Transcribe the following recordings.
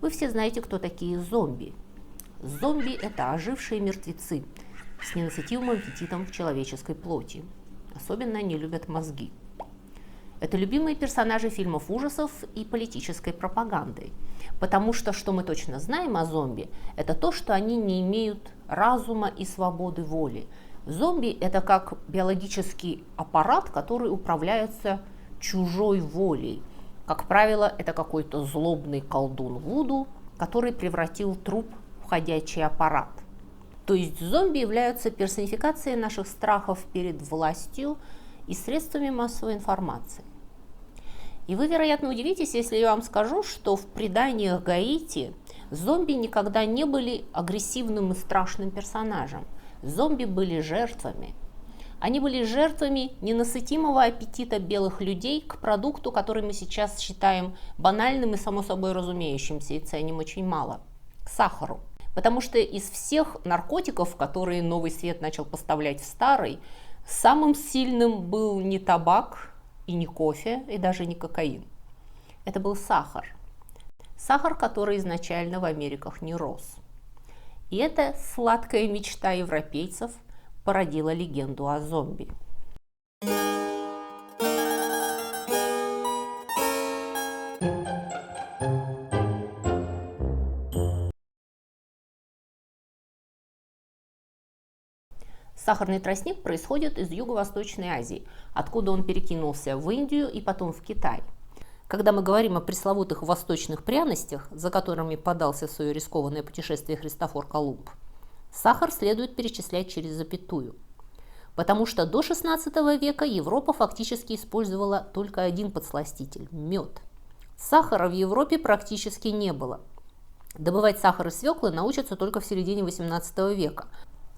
Вы все знаете, кто такие зомби. Зомби – это ожившие мертвецы с ненасытимым аппетитом в человеческой плоти. Особенно они любят мозги. Это любимые персонажи фильмов ужасов и политической пропаганды. Потому что мы точно знаем о зомби, это то, что они не имеют разума и свободы воли. Зомби – это как биологический аппарат, который управляется чужой волей. Как правило, это какой-то злобный колдун Вуду, который превратил труп в ходячий аппарат. То есть зомби являются персонификацией наших страхов перед властью и средствами массовой информации. И вы, вероятно, удивитесь, если я вам скажу, что в преданиях Гаити зомби никогда не были агрессивным и страшным персонажем. Зомби были жертвами. Они были жертвами ненасытимого аппетита белых людей к продукту, который мы сейчас считаем банальным и само собой разумеющимся, и ценим очень мало – к сахару. Потому что из всех наркотиков, которые Новый Свет начал поставлять в Старый, самым сильным был не табак и не кофе, и даже не кокаин. Это был сахар. Сахар, который изначально в Америках не рос. И эта сладкая мечта европейцев породила легенду о зомби. Сахарный тростник происходит из Юго-Восточной Азии, откуда он перекинулся в Индию и потом в Китай. Когда мы говорим о пресловутых восточных пряностях, за которыми подался в свое рискованное путешествие Христофор Колумб, сахар следует перечислять через запятую. Потому что до XVI века Европа фактически использовала только один подсластитель – мед. Сахара в Европе практически не было. Добывать сахар из свеклы научатся только в середине XVIII века.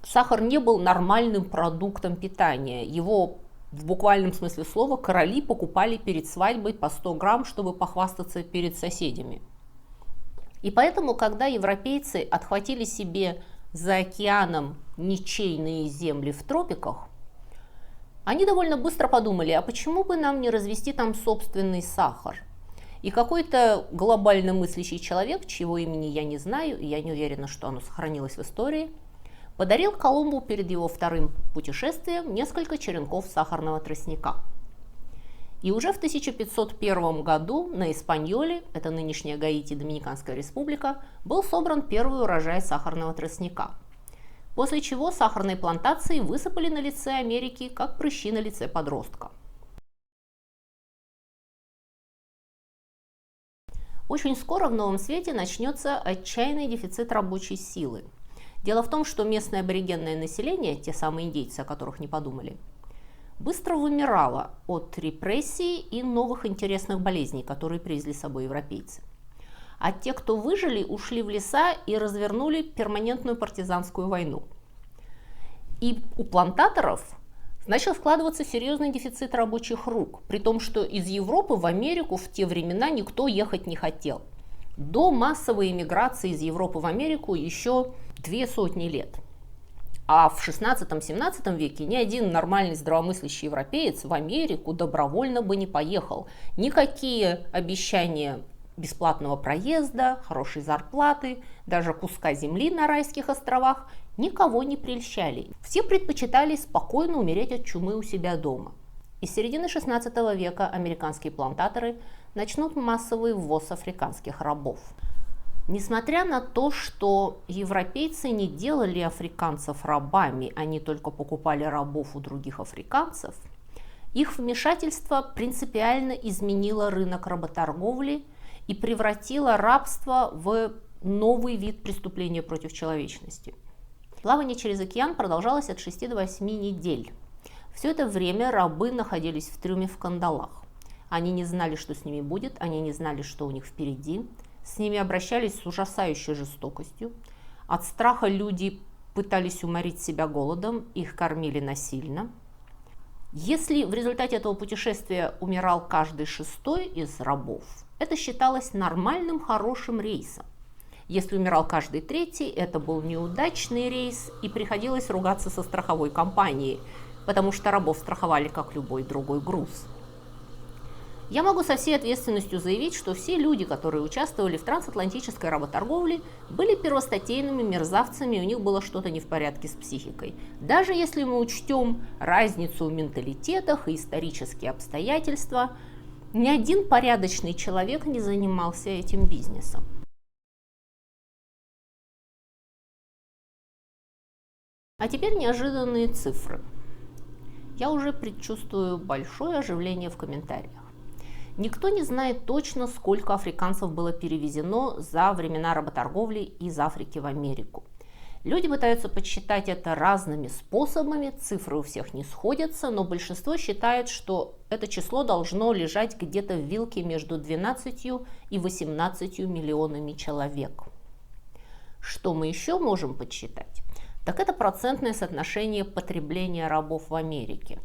Сахар не был нормальным продуктом питания. Его в буквальном смысле слова короли покупали перед свадьбой по 100 грамм, чтобы похвастаться перед соседями. И поэтому, когда европейцы отхватили себе за океаном ничейные земли в тропиках, они довольно быстро подумали, а почему бы нам не развести там собственный сахар? И какой-то глобально мыслящий человек, чьего имени я не знаю, и я не уверена, что оно сохранилось в истории, подарил Колумбу перед его вторым путешествием несколько черенков сахарного тростника. И уже в 1501 году на Испаньоле, это нынешняя Гаити, Доминиканская республика, был собран первый урожай сахарного тростника. После чего сахарные плантации высыпали на лице Америки, как прыщи на лице подростка. Очень скоро в Новом Свете начнется отчаянный дефицит рабочей силы. Дело в том, что местное аборигенное население, те самые индейцы, о которых не подумали, быстро вымирало от репрессий и новых интересных болезней, которые привезли с собой европейцы. А те, кто выжили, ушли в леса и развернули перманентную партизанскую войну. И у плантаторов начал складываться серьезный дефицит рабочих рук, при том, что из Европы в Америку в те времена никто ехать не хотел. До массовой эмиграции из Европы в Америку еще 200 лет. А в 16-17 веке ни один нормальный здравомыслящий европеец в Америку добровольно бы не поехал. Никакие обещания бесплатного проезда, хорошей зарплаты, даже куска земли на райских островах никого не прельщали. Все предпочитали спокойно умереть от чумы у себя дома. И с середины 16 века американские плантаторы начнут массовый ввоз африканских рабов. Несмотря на то, что европейцы не делали африканцев рабами, они только покупали рабов у других африканцев, их вмешательство принципиально изменило рынок работорговли и превратило рабство в новый вид преступления против человечности. Плавание через океан продолжалось от 6 до 8 недель. Все это время рабы находились в трюме в кандалах. Они не знали, что с ними будет, они не знали, что у них впереди. С ними обращались с ужасающей жестокостью. От страха люди пытались уморить себя голодом, их кормили насильно. Если в результате этого путешествия умирал каждый шестой из рабов, это считалось нормальным, хорошим рейсом. Если умирал каждый третий, это был неудачный рейс, и приходилось ругаться со страховой компанией, потому что рабов страховали как любой другой груз. Я могу со всей ответственностью заявить, что все люди, которые участвовали в трансатлантической работорговле, были первостатейными мерзавцами, и у них было что-то не в порядке с психикой. Даже если мы учтем разницу в менталитетах и исторические обстоятельства, ни один порядочный человек не занимался этим бизнесом. А теперь неожиданные цифры. Я уже предчувствую большое оживление в комментариях. Никто не знает точно, сколько африканцев было перевезено за времена работорговли из Африки в Америку. Люди пытаются подсчитать это разными способами, цифры у всех не сходятся, но большинство считает, что это число должно лежать где-то в вилке между 12 и 18 миллионами человек. Что мы еще можем подсчитать? Так это процентное соотношение потребления рабов в Америке.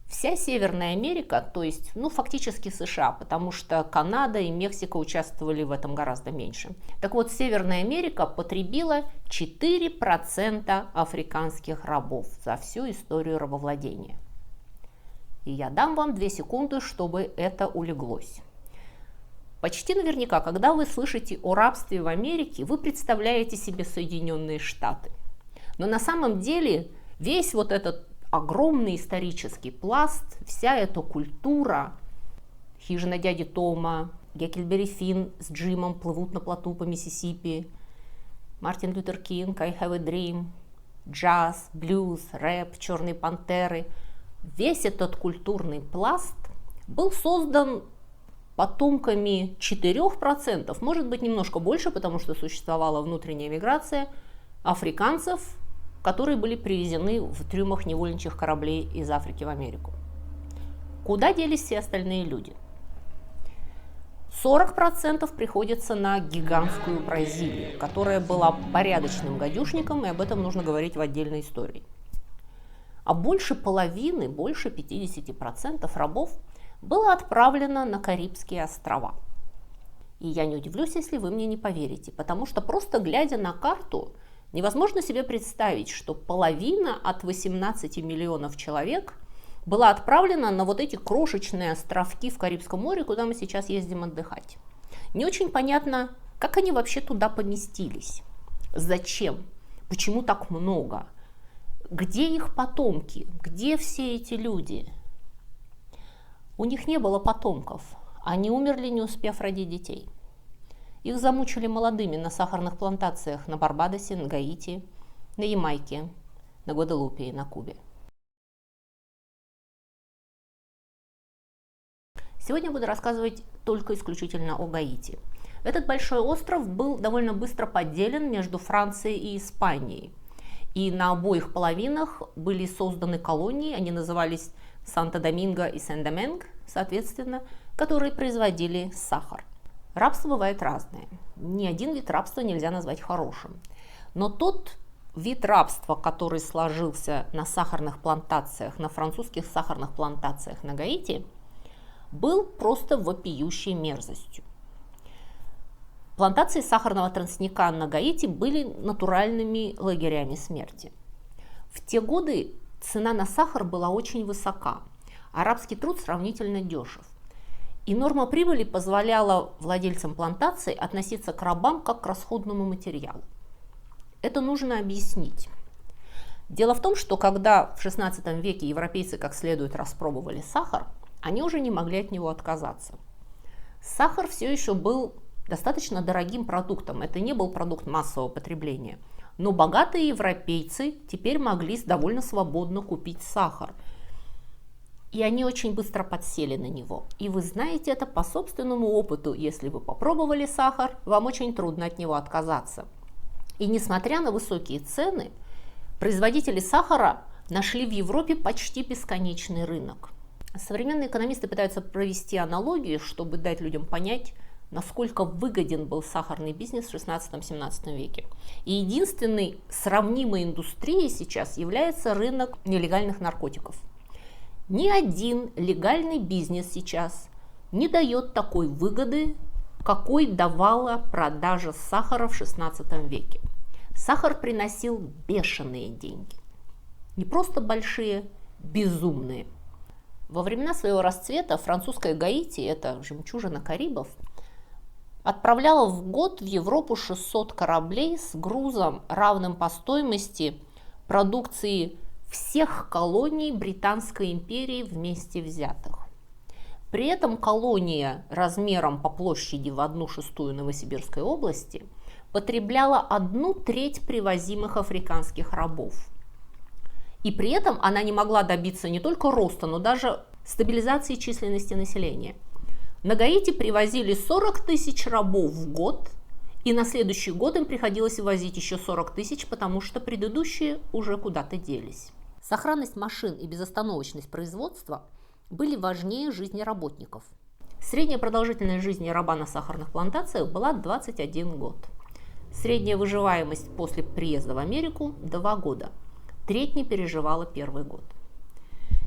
Вся Северная Америка, то есть фактически США, потому что Канада и Мексика участвовали в этом гораздо меньше. Так вот, Северная Америка потребила 4% африканских рабов за всю историю рабовладения. И я дам вам 2 секунды, чтобы это улеглось. Почти наверняка, когда вы слышите о рабстве в Америке, вы представляете себе Соединенные Штаты. Но на самом деле весь вот этот огромный исторический пласт, вся эта культура, хижина дяди Тома, Геккельбери Финн с Джимом плывут на плоту по Миссисипи, Мартин Лютер Кинг, I Have a Dream, джаз, блюз, рэп, черные пантеры. Весь этот культурный пласт был создан потомками 4%, может быть немножко больше, потому что существовала внутренняя миграция африканцев, которые были привезены в трюмах невольничьих кораблей из Африки в Америку. Куда делись все остальные люди? 40% приходится на гигантскую Бразилию, которая была порядочным гадюшником, и об этом нужно говорить в отдельной истории. А больше половины, больше 50% рабов было отправлено на Карибские острова. И я не удивлюсь, если вы мне не поверите, потому что просто глядя на карту, невозможно себе представить, что половина от 18 миллионов человек была отправлена на вот эти крошечные островки в Карибском море, куда мы сейчас ездим отдыхать. Не очень понятно, как они вообще туда поместились, зачем, почему так много, где их потомки, где все эти люди. У них не было потомков, они умерли, не успев родить детей. Их замучили молодыми на сахарных плантациях на Барбадосе, на Гаити, на Ямайке, на Гваделупе и на Кубе. Сегодня я буду рассказывать только исключительно о Гаити. Этот большой остров был довольно быстро поделен между Францией и Испанией. И на обоих половинах были созданы колонии, они назывались Санто-Доминго и Сен-Доменг, соответственно, которые производили сахар. Рабство бывает разное. Ни один вид рабства нельзя назвать хорошим. Но тот вид рабства, который сложился на сахарных плантациях, на французских сахарных плантациях на Гаити, был просто вопиющей мерзостью. Плантации сахарного тростника на Гаити были натуральными лагерями смерти. В те годы цена на сахар была очень высока, а рабский труд сравнительно дешев. И норма прибыли позволяла владельцам плантаций относиться к рабам как к расходному материалу. Это нужно объяснить. Дело в том, что когда в XVI веке европейцы как следует распробовали сахар, они уже не могли от него отказаться. Сахар все еще был достаточно дорогим продуктом, это не был продукт массового потребления. Но богатые европейцы теперь могли довольно свободно купить сахар. И они очень быстро подсели на него. И вы знаете это по собственному опыту. Если вы попробовали сахар, вам очень трудно от него отказаться. И несмотря на высокие цены, производители сахара нашли в Европе почти бесконечный рынок. Современные экономисты пытаются провести аналогию, чтобы дать людям понять, насколько выгоден был сахарный бизнес в XVI-XVII веке. И единственной сравнимой индустрией сейчас является рынок нелегальных наркотиков. Ни один легальный бизнес сейчас не дает такой выгоды, какой давала продажа сахара в XVI веке. Сахар приносил бешеные деньги. Не просто большие, безумные. Во времена своего расцвета французская Гаити, это жемчужина Карибов, отправляла в год в Европу 600 кораблей с грузом, равным по стоимости продукции всех колоний Британской империи вместе взятых. При этом колония размером по площади в 1/6 Новосибирской области потребляла 1/3 привозимых африканских рабов. И при этом она не могла добиться не только роста, но даже стабилизации численности населения. На Гаити привозили 40 тысяч рабов в год, и на следующий год им приходилось ввозить еще 40 тысяч, потому что предыдущие уже куда-то делись. Сохранность машин и безостановочность производства были важнее жизни работников. Средняя продолжительность жизни раба на сахарных плантациях была 21 год. Средняя выживаемость после приезда в Америку – 2 года. Треть не переживала первый год.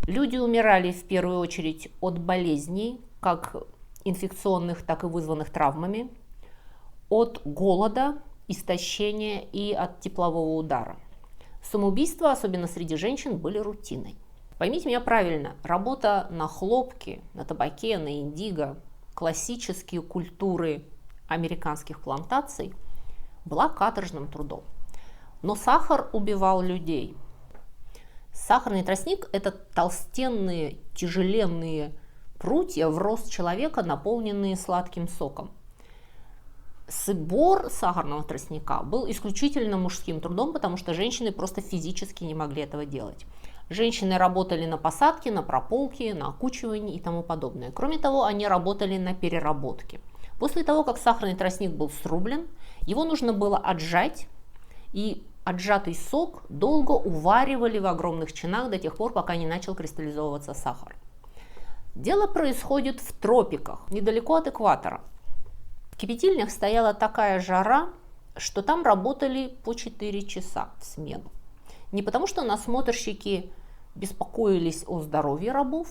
Люди умирали в первую очередь от болезней, как инфекционных, так и вызванных травмами, от голода, истощения и от теплового удара. Самоубийства, особенно среди женщин, были рутиной. Поймите меня правильно, работа на хлопке, на табаке, на индиго, классические культуры американских плантаций была каторжным трудом. Но сахар убивал людей. Сахарный тростник – это толстенные, тяжеленные прутья в рост человека, наполненные сладким соком. Сбор сахарного тростника был исключительно мужским трудом, потому что женщины просто физически не могли этого делать. Женщины работали на посадке, на прополке, на окучивании и тому подобное. Кроме того, они работали на переработке. После того, как сахарный тростник был срублен, его нужно было отжать, и отжатый сок долго уваривали в огромных чинах до тех пор, пока не начал кристаллизовываться сахар. Дело происходит в тропиках, недалеко от экватора. В кипятильнях стояла такая жара, что там работали по 4 часа в смену. Не потому, что насмотрщики беспокоились о здоровье рабов,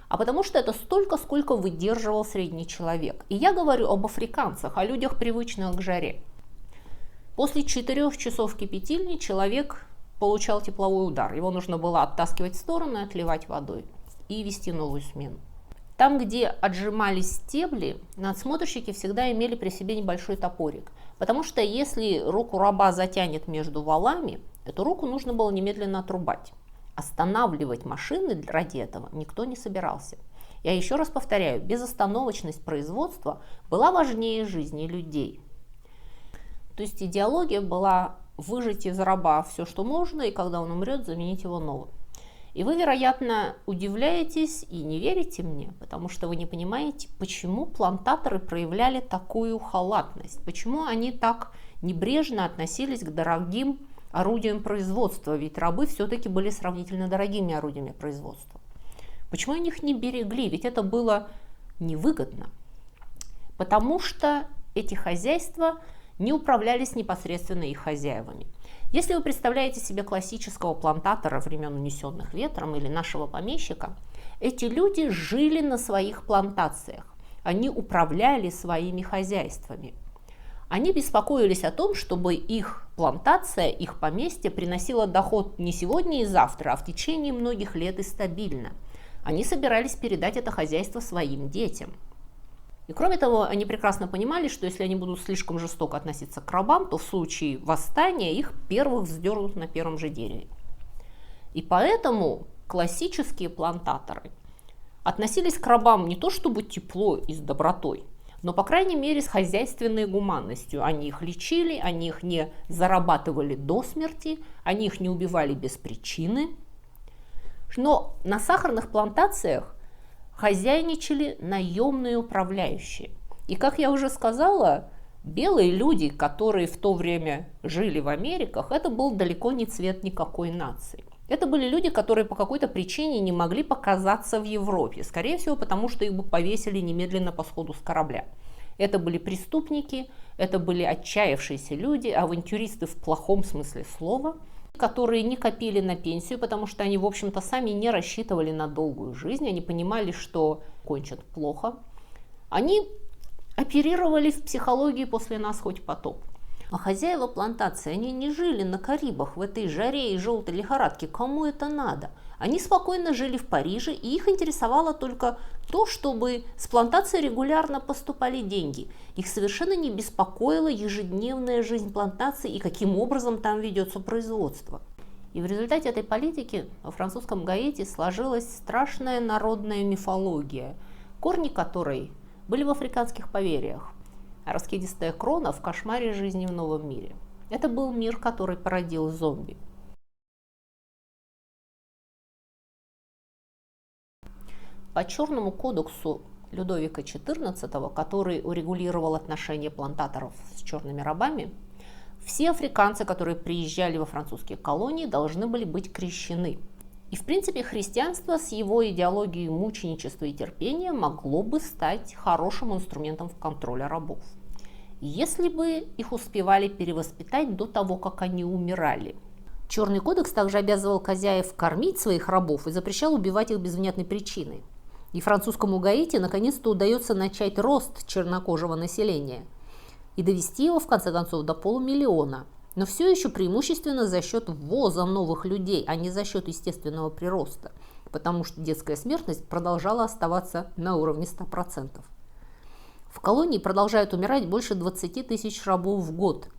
а потому что это столько, сколько выдерживал средний человек. И я говорю об африканцах, о людях, привычных к жаре. После 4 часов кипятильни человек получал тепловой удар. Его нужно было оттаскивать в сторону и отливать водой и вести новую смену. Там, где отжимались стебли, надсмотрщики всегда имели при себе небольшой топорик. Потому что если руку раба затянет между валами, эту руку нужно было немедленно отрубать. Останавливать машины ради этого никто не собирался. Я еще раз повторяю, безостановочность производства была важнее жизни людей. То есть идеология была выжать из раба все, что можно, и когда он умрет, заменить его новым. И вы, вероятно, удивляетесь и не верите мне, потому что вы не понимаете, почему плантаторы проявляли такую халатность, почему они так небрежно относились к дорогим орудиям производства, ведь рабы все-таки были сравнительно дорогими орудиями производства. Почему они их не берегли, ведь это было невыгодно, потому что эти хозяйства не управлялись непосредственно их хозяевами. Если вы представляете себе классического плантатора времен унесенных ветром или нашего помещика, эти люди жили на своих плантациях, они управляли своими хозяйствами. Они беспокоились о том, чтобы их плантация, их поместье приносило доход не сегодня и завтра, а в течение многих лет и стабильно. Они собирались передать это хозяйство своим детям. И кроме того, они прекрасно понимали, что если они будут слишком жестоко относиться к рабам, то в случае восстания их первых вздернут на первом же дереве. И поэтому классические плантаторы относились к рабам не то чтобы тепло и с добротой, но, по крайней мере, с хозяйственной гуманностью. Они их лечили, они их не зарабатывали до смерти, они их не убивали без причины. Но на сахарных плантациях хозяйничали наемные управляющие. И, как я уже сказала, белые люди, которые в то время жили в Америках, это был далеко не цвет никакой нации. Это были люди, которые по какой-то причине не могли показаться в Европе. Скорее всего, потому что их бы повесили немедленно по сходу с корабля. Это были преступники, это были отчаявшиеся люди, авантюристы в плохом смысле слова, которые не копили на пенсию, потому что они, в общем-то, сами не рассчитывали на долгую жизнь, они понимали, что кончат плохо. Они оперировали в психологии «после нас хоть потоп». А хозяева плантации, они не жили на Карибах в этой жаре и желтой лихорадке. Кому это надо? Они спокойно жили в Париже, и их интересовало только то, чтобы с плантации регулярно поступали деньги. Их совершенно не беспокоила ежедневная жизнь плантации и каким образом там ведется производство. И в результате этой политики во французском Гаити сложилась страшная народная мифология, корни которой были в африканских поверьях. А раскидистая крона в кошмаре жизни в новом мире. Это был мир, который породил зомби. По Черному кодексу Людовика XIV, который урегулировал отношения плантаторов с черными рабами, все африканцы, которые приезжали во французские колонии, должны были быть крещены. И, в принципе, христианство с его идеологией мученичества и терпения могло бы стать хорошим инструментом контроля рабов, если бы их успевали перевоспитать до того, как они умирали. Черный кодекс также обязывал хозяев кормить своих рабов и запрещал убивать их без внятной причины. И французскому Гаити наконец-то удается начать рост чернокожего населения и довести его, в конце концов, до полумиллиона. Но все еще преимущественно за счет ввоза новых людей, а не за счет естественного прироста, потому что детская смертность продолжала оставаться на уровне 100%. В колонии продолжают умирать больше 20 тысяч рабов в год.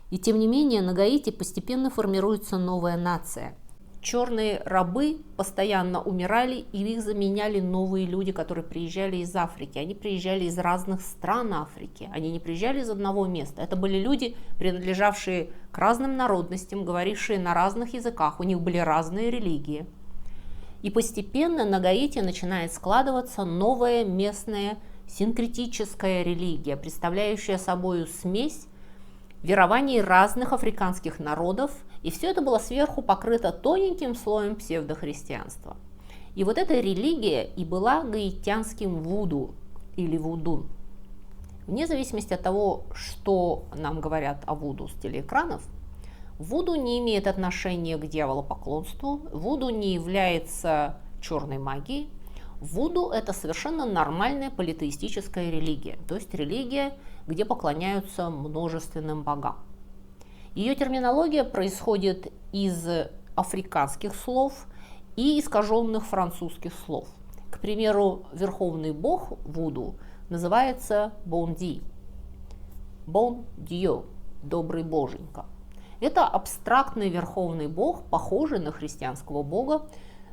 И тем не менее на Гаити постепенно формируется новая нация. Черные рабы постоянно умирали, и их заменяли новые люди, которые приезжали из Африки. Они приезжали из разных стран Африки. Они не приезжали из одного места. Это были люди, принадлежавшие к разным народностям, говорившие на разных языках. У них были разные религии. И постепенно на Гаити начинает складываться новая местная синкретическая религия, представляющая собой смесь верований разных африканских народов, и все это было сверху покрыто тоненьким слоем псевдохристианства. И вот эта религия и была гаитянским вуду или вудун. Вне зависимости от того, что нам говорят о вуду с телеэкранов, вуду не имеет отношения к дьяволопоклонству, вуду не является черной магией. Вуду – это совершенно нормальная политеистическая религия, то есть религия, где поклоняются множественным богам. Ее терминология происходит из африканских слов и искаженных французских слов. К примеру, верховный бог вуду называется Бонди, Бон Дьо, добрый боженька. Это абстрактный верховный бог, похожий на христианского бога,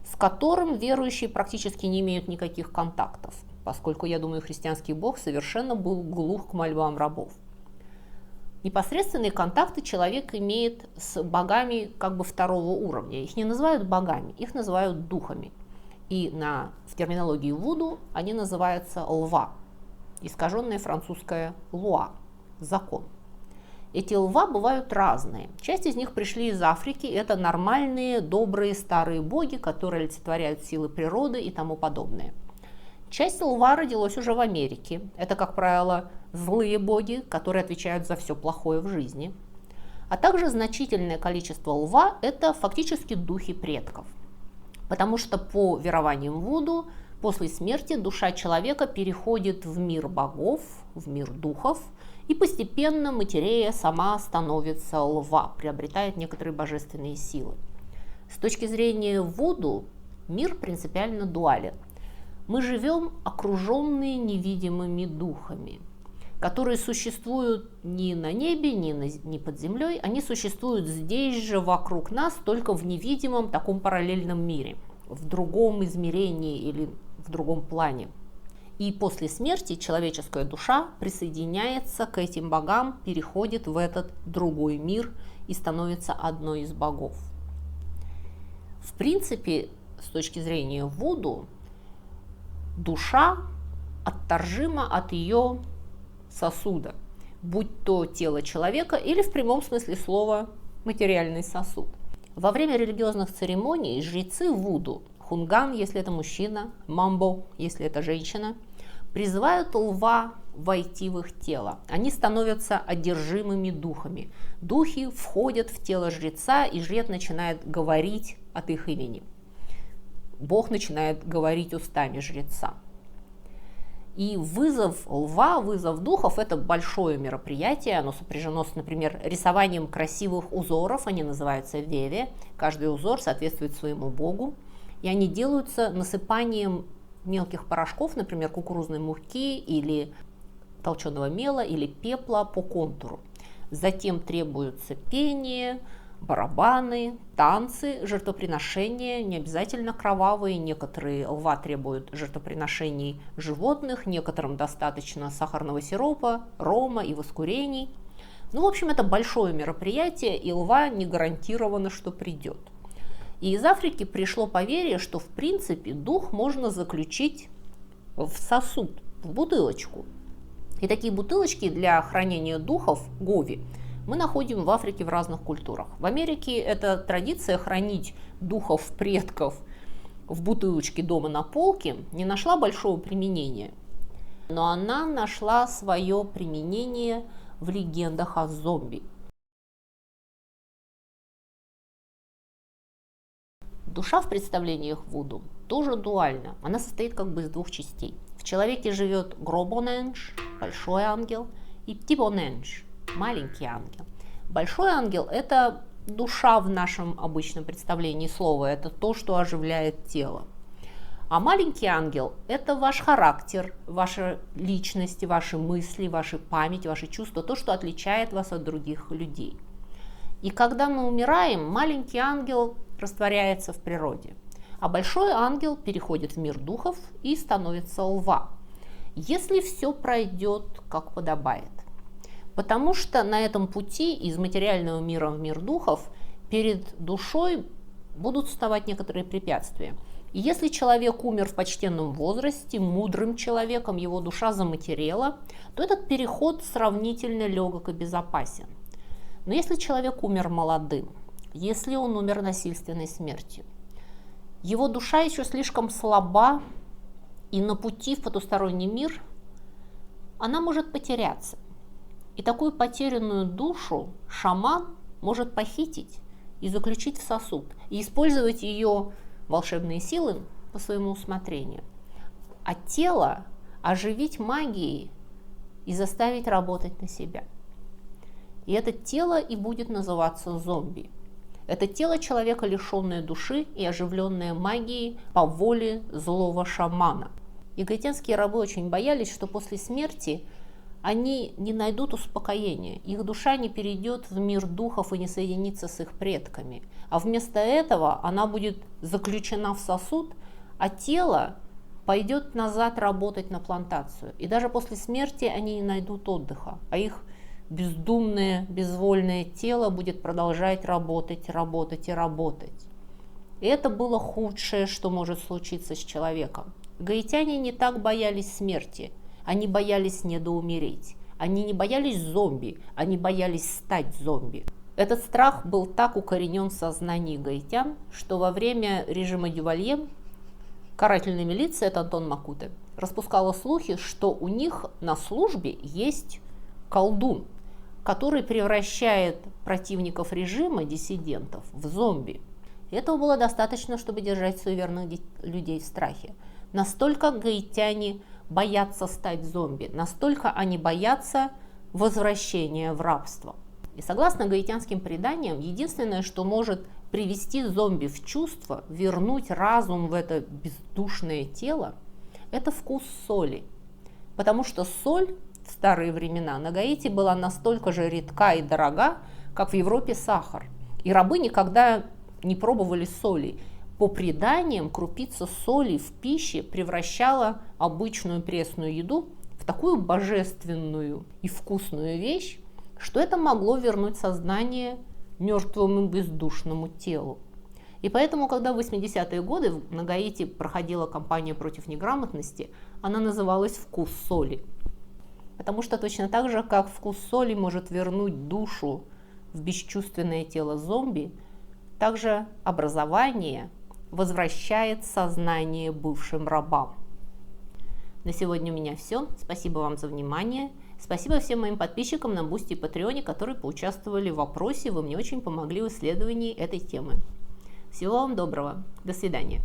с которым верующие практически не имеют никаких контактов, поскольку, я думаю, христианский бог совершенно был глух к мольбам рабов. Непосредственные контакты человек имеет с богами как бы второго уровня. Их не называют богами, их называют духами. И в терминологии вуду они называются лва, искаженное французское луа, закон. Эти лва бывают разные. Часть из них пришли из Африки. Это нормальные, добрые, старые боги, которые олицетворяют силы природы и тому подобное. Часть лва родилась уже в Америке. Это, как правило, злые боги, которые отвечают за все плохое в жизни. А также значительное количество лва – это фактически духи предков. Потому что по верованиям вуду после смерти душа человека переходит в мир богов, в мир духов, и постепенно материя сама становится лва, приобретает некоторые божественные силы. С точки зрения вуду мир принципиально дуален. Мы живем окруженные невидимыми духами, которые существуют ни на небе, ни под землей, они существуют здесь же вокруг нас, только в невидимом таком параллельном мире, в другом измерении или в другом плане. И после смерти человеческая душа присоединяется к этим богам, переходит в этот другой мир и становится одной из богов. В принципе, с точки зрения вуду, душа отторжима от ее сосуда, будь то тело человека или в прямом смысле слова материальный сосуд. Во время религиозных церемоний жрецы вуду, хунган, если это мужчина, мамбо, если это женщина, призывают лва войти в их тело. Они становятся одержимыми духами. Духи входят в тело жреца, и жрец начинает говорить от их имени. Бог начинает говорить устами жреца. И вызов льва, вызов духов – это большое мероприятие. Оно сопряжено с, например, рисованием красивых узоров. Они называются веве. Каждый узор соответствует своему богу. И они делаются насыпанием мелких порошков, например, кукурузной муки или толченого мела или пепла по контуру. Затем требуются пение, барабаны, танцы, жертвоприношения, не обязательно кровавые. Некоторые льва требуют жертвоприношений животных, некоторым достаточно сахарного сиропа, рома и воскурений. Ну, в общем, это большое мероприятие, и льва не гарантировано, что придет. И из Африки пришло поверье, что в принципе дух можно заключить в сосуд, в бутылочку. И такие бутылочки для хранения духов, гови, мы находим в Африке в разных культурах. В Америке это традиция хранить духов предков в бутылочке дома на полке не нашла большого применения. Но она нашла свое применение в легендах о зомби. Душа в представлениях вуду тоже дуальна. Она состоит как бы из двух частей. В человеке живет гробоненш, большой ангел, и птибоненш, маленький ангел. Большой ангел – это душа в нашем обычном представлении слова, это то, что оживляет тело. А маленький ангел – это ваш характер, ваша личность, ваши мысли, ваша память, ваши чувства, то, что отличает вас от других людей. И когда мы умираем, маленький ангел растворяется в природе, а большой ангел переходит в мир духов и становится льва, если все пройдет как подобает. Потому что на этом пути из материального мира в мир духов перед душой будут вставать некоторые препятствия. И если человек умер в почтенном возрасте, мудрым человеком, его душа заматерела, то этот переход сравнительно легок и безопасен. Но если человек умер молодым, если он умер насильственной смертью, его душа еще слишком слаба, и на пути в потусторонний мир она может потеряться. И такую потерянную душу шаман может похитить и заключить в сосуд, и использовать ее волшебные силы по своему усмотрению. А тело оживить магией и заставить работать на себя. И это тело и будет называться зомби. Это тело человека, лишенное души и оживленное магией по воле злого шамана. И гаитянские рабы очень боялись, что после смерти они не найдут успокоения, их душа не перейдет в мир духов и не соединится с их предками. А вместо этого она будет заключена в сосуд, а тело пойдет назад работать на плантацию. И даже после смерти они не найдут отдыха, а их бездумное, безвольное тело будет продолжать работать, работать и работать. И это было худшее, что может случиться с человеком. Гаитяне не так боялись смерти, они боялись недоумереть. Они не боялись зомби, они боялись стать зомби. Этот страх был так укоренен в сознании гаитян, что во время режима Дювалье карательная милиция, это Антон Макуте, распускала слухи, что у них на службе есть колдун, который превращает противников режима, диссидентов, в зомби. И этого было достаточно, чтобы держать суеверных людей в страхе. Настолько гаитяне боятся стать зомби, настолько они боятся возвращения в рабство. И согласно гаитянским преданиям, единственное, что может привести зомби в чувство, вернуть разум в это бездушное тело, это вкус соли. Потому что соль в старые времена на Гаити была настолько же редка и дорога, как в Европе сахар. И рабы никогда не пробовали соли. По преданиям, крупица соли в пище превращала обычную пресную еду в такую божественную и вкусную вещь, что это могло вернуть сознание мертвому и бездушному телу. И поэтому, когда в 80-е годы на Гаити проходила кампания против неграмотности, она называлась «Вкус соли». Потому что точно так же, как вкус соли может вернуть душу в бесчувственное тело зомби, также образование возвращает сознание бывшим рабам. На сегодня у меня все. Спасибо вам за внимание. Спасибо всем моим подписчикам на Бусти и Патреоне, которые поучаствовали в опросе. Вы мне очень помогли в исследовании этой темы. Всего вам доброго. До свидания.